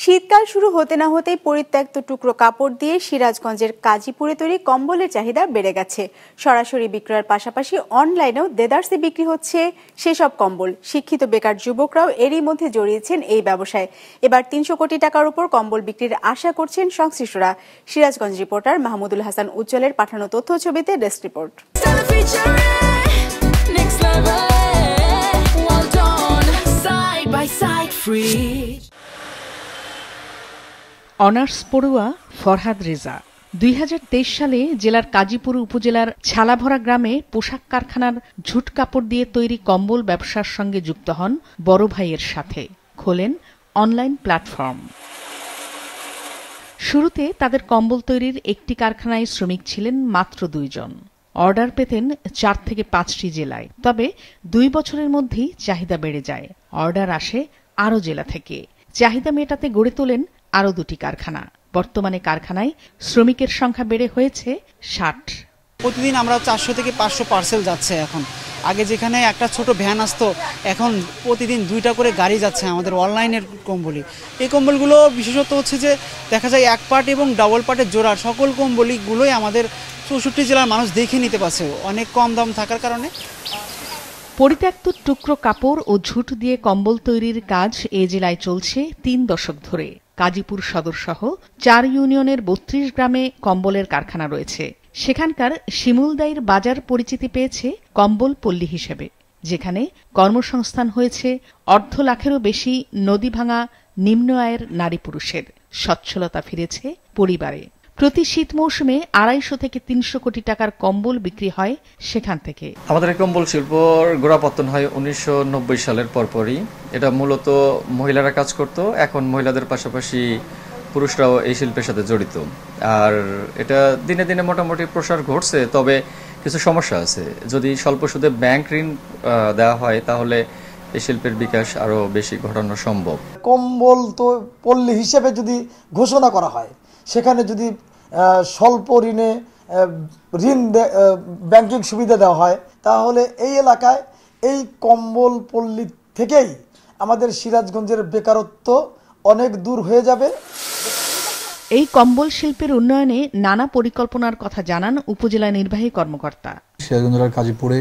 শীতকাল শুরু হতে না হতেই পরিত্যক্ত টুকরো কাপড় দিয়ে সিরাজগঞ্জের কাজীপুরে তৈরি কম্বলের চাহিদা বেড়ে গেছে। সরাসরি বিক্রয়ের পাশাপাশি অনলাইনেও দেদারসে বিক্রি হচ্ছে সেসব কম্বল। শিক্ষিত বেকার যুবকরাও এরই মধ্যে জড়িয়েছেন এই ব্যবসায়। এবার ৩০০ কোটি টাকার উপর কম্বল বিক্রির আশা করছেন সংশ্লিষ্টরা। সিরাজগঞ্জ রিপোর্টার মাহমুদুল হাসান উজ্জ্বলের পাঠানো তথ্য ছবিতে ডেস্ক রিপোর্ট। অনার্স পড়ুয়া ফরহাদ রেজা ২০২৩ সালে জেলার কাজীপুর উপজেলার ছালাভরা গ্রামে পোশাক কারখানার ঝুট কাপড় দিয়ে তৈরি কম্বল ব্যবসার সঙ্গে যুক্ত হন বড় ভাইয়ের সাথে, খোলেন অনলাইন প্ল্যাটফর্ম। শুরুতে তাদের কম্বল তৈরির একটি কারখানায় শ্রমিক ছিলেন মাত্র ২ জন। অর্ডার পেতেন ৪ থেকে ৫টি জেলায়। তবে ২ বছরের মধ্যেই চাহিদা বেড়ে যায়। অর্ডার আসে আরও জেলা থেকে। চাহিদা মেটাতে গড়ে তোলেন আরও ২টি কারখানা। বর্তমানে কারখানায় শ্রমিকের সংখ্যা বেড়ে হয়েছে ৬০। প্রতিদিন আমরা ৪০০ থেকে ৫০০ পার্সেল যাচ্ছে। এখন আগে যেখানে একটা ছোট ভ্যান আসতো, এখন প্রতিদিন ২টা করে গাড়ি যাচ্ছে আমাদের অনলাইনের কম্বলি। এই কম্বলগুলো বিশেষত হচ্ছে যে দেখা যায় এক পার্ট এবং ডাবল পার্টের জোড়া সকল কম্বলিগুলোই আমাদের ৬৪ জেলার মানুষ দেখে নিতে পারছে অনেক কম দাম থাকার কারণে। পরিত্যক্ত টুকরো কাপড় ও ঝুট দিয়ে কম্বল তৈরির কাজ এ জেলায় চলছে ৩ দশক ধরে। কাজীপুর সদর সহ ৪ ইউনিয়নের ৩২ গ্রামে কম্বলের কারখানা রয়েছে। সেখানকার শিমুলদাইর বাজার পরিচিতি পেয়েছে কম্বল পল্লী হিসেবে, যেখানে কর্মসংস্থান হয়েছে ১.৫ লাখেরও বেশি নদী ভাঙা নিম্ন আয়ের নারী পুরুষের। সচ্ছলতা ফিরেছে পরিবারে। প্রতি শীত মৌসুমে ২৫০ থেকে ৩০০ কোটি টাকার কম্বল বিক্রি হয় সেখান থেকে। আমাদের এই কম্বল শিল্পর গোড়াপত্তন হয় ১৯৯০ সালের পরপরই। এটা মূলত মহিলারা কাজ করত। এখন মহিলাদের পাশাপাশি পুরুষরাও এই শিল্পের সাথে জড়িত। আর এটা দিনে দিনে মোটামুটি প্রসার ঘটছে। তবে কিছু সমস্যা আছে। যদি স্বল্প সুদে ব্যাংক ঋণ দেওয়া হয় তাহলে এই শিল্পের বিকাশ আরও বেশি ঘটানো সম্ভব। কম্বল তো পল্লী হিসেবে যদি ঘোষণা করা হয়, সেখানে যদি স্বল্প ঋণে ব্যাংকিং সুবিধা দেওয়া হয়, তাহলে এই এলাকায় এই কম্বল পল্লী থেকেই আমাদের সিরাজগঞ্জের বেকারত্ব অনেক দূর হয়ে যাবে। এই কম্বল শিল্পের উন্নয়নে নানা পরিকল্পনার কথা জানান উপজেলা নির্বাহী কর্মকর্তা। সিরাজগঞ্জ জেলার কাজীপুরে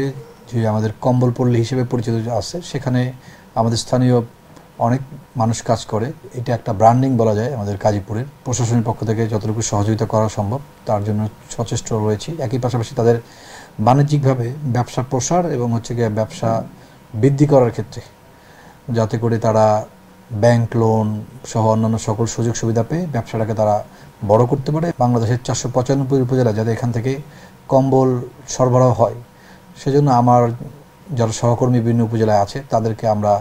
যে আমাদের কম্বল পল্লী হিসেবে পরিচিত আছে, সেখানে আমাদের স্থানীয় অনেক মানুষ কাজ করে। এটা একটা ব্র্যান্ডিং বলা যায় আমাদের কাজীপুরের। প্রশাসনের পক্ষ থেকে যতটুকু সহযোগিতা করা সম্ভব তার জন্য সচেষ্ট রয়েছি। একই পাশাপাশি তাদের বাণিজ্যিকভাবে ব্যবসা প্রসার এবং ব্যবসা বৃদ্ধি করার ক্ষেত্রে যাতে করে তারা ব্যাংক লোন সহ অন্যান্য সকল সুযোগ সুবিধা পেয়ে ব্যবসাটাকে তারা বড় করতে পারে। বাংলাদেশের ৪৯৫ উপজেলা যাতে এখান থেকে কম্বল সরবরাহ হয়, সেজন্য আমার যারা সহকর্মী বিভিন্ন উপজেলায় আছে তাদেরকে আমরা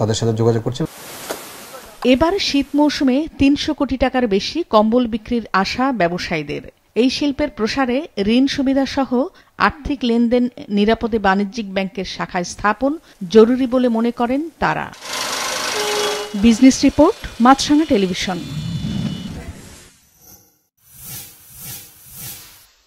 তাদের সাথে যোগাযোগ করছি। এবার শীত মৌসুমে ৩০০ কোটি টাকার বেশি কম্বল বিক্রির আশা ব্যবসায়ীদের। এই শিল্পের প্রসারে ঋণ সুবিধা সহ আর্থিক লেনদেন নিরাপদে বাণিজ্যিক ব্যাংকের শাখায় স্থাপন জরুরি বলে মনে করেন তারা। বিজনেস রিপোর্ট, মাছরাঙা টেলিভিশন।